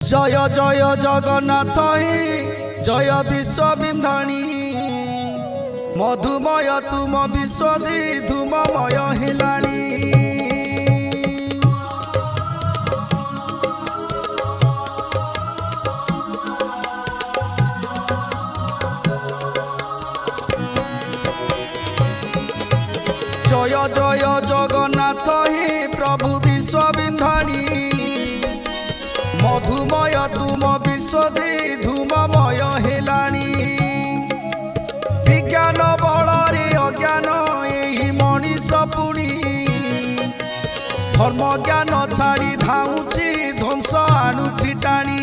जय जय जगन्नाथ जय विश्वविंधाणी मधुमय तुम विश्वजी धूममय हेलाणी जय जय जगन्नाथ प्रभु विश्वविंधाणी मधुमय तुम विश्वजी धूममय हेलाणी विज्ञान बलरे अज्ञान यही मनीष पुणी धर्म ज्ञान छाड़ी धाउची ध्वंस आणुची टाणी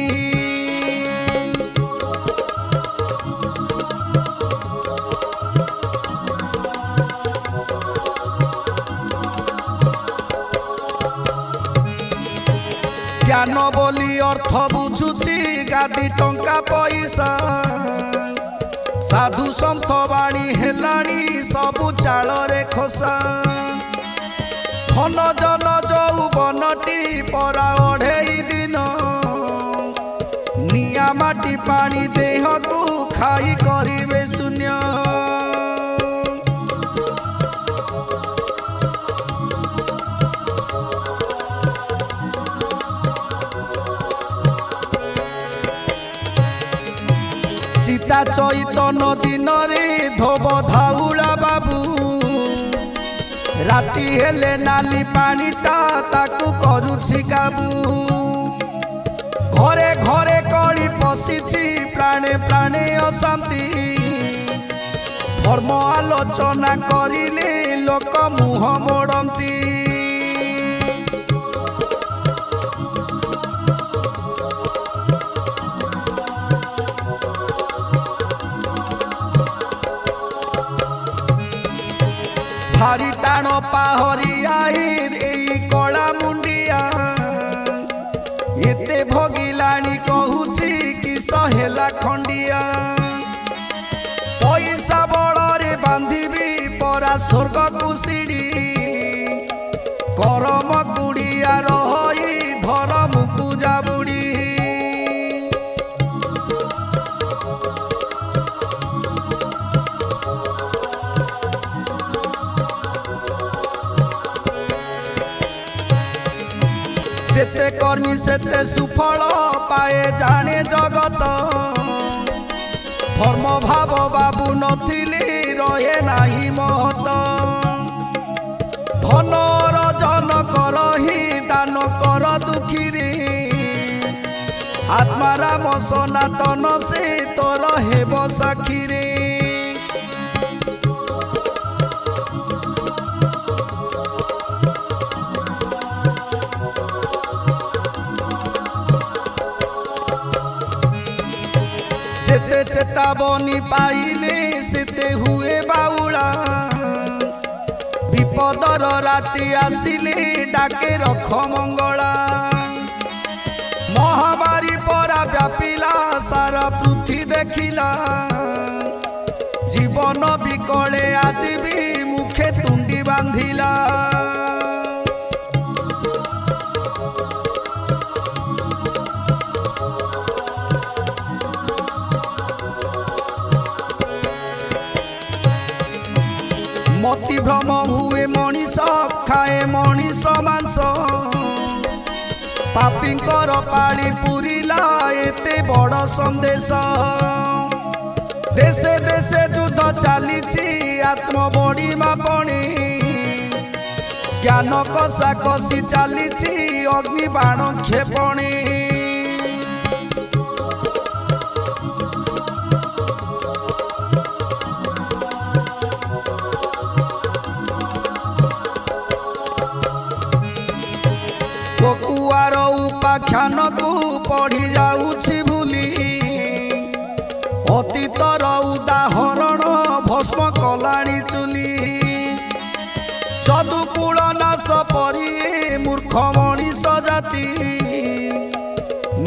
ज्ञान बोली अर्थ बुझुची गादी टंका पैसा साधु सन्थ बाणी हेलाणी सबु चाल रे खोसा घन जन जौवनटी परा अढ़ेई दिन निया माटी पानी देह को खाई करिवे शून्य सीता चैतन दिन रे धोब धाउला बाबू राति हेले नाली पानीटा ताकू करुछि काबू घरे घरे कली पशिछि प्राणे प्राणे अशांति धर्म आलोचना करिले लोक मुह मोड़ती भारी टाण पाहरी आई कला मुंडिया एते भोगिलाणी कहूची कि सहेला खंडिया पैसा बड़े बांधिबी परा स्वर्ग कुशिड़ी करम कुड़िया रही धरम को जाबुड़ी जेते कर्मी सेते सुफल पाए जाने जगत धर्म भाव बाबू नथिली रहे नाही महत धन रजन करही दान कर दुखी रे आत्माराम सनातन से तोर हेब साखी रे जेते चेतावनी पाइले सेते हुए बाउला विपदर राति आसिले डाके रख मंगला महामारी परा व्यापिला सारा पृथ्वी देखिला जीवन विकले आज भी मुखे तुंडी बांधिला मति भ्रम हुए मनीष खाए मनीष मांस पापींकर पाली पुरिला एते बड़ संदेश देशे देशे युद्ध चली आत्म बड़ी मापणी ज्ञान कषा कषि चली अग्नि बाण क्षेपणी कुआर उपाख्यान को पढ़ी जाऊछि भूली अतीतर उदाहरण भस्म कलाणी चुली जदुकूल नाश परी मूर्ख मनीष जाति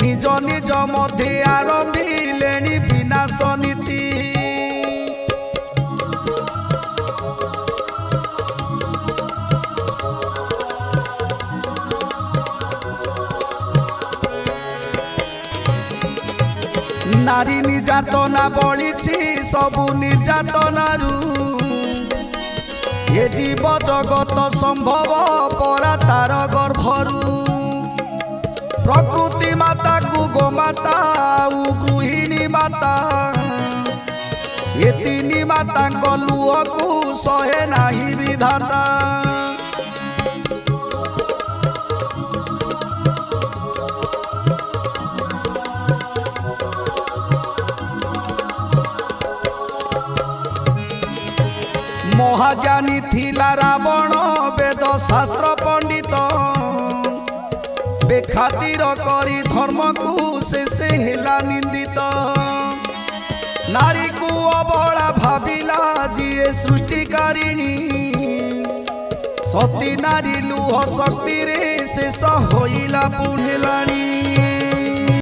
निज निज मध्य आरंभिलेणी विनाश नीति नारी निर्यातना बढ़ी सबु निर्यातनारू ये जीव जगत संभव परा तार गर्भरू प्रकृति माता को गोमाता गृहिणी माता ये तीन माता लुह को सहे नाही विधाता महाज्ञानी थिला रावण वेद शास्त्र पंडित बेखातिर करी धर्म को से हेला निंदित नारी को अबला भाविला जीए सृष्टिकारिणी सती नारी लुह शक्ति रे शेष होइला पुढेलाणी।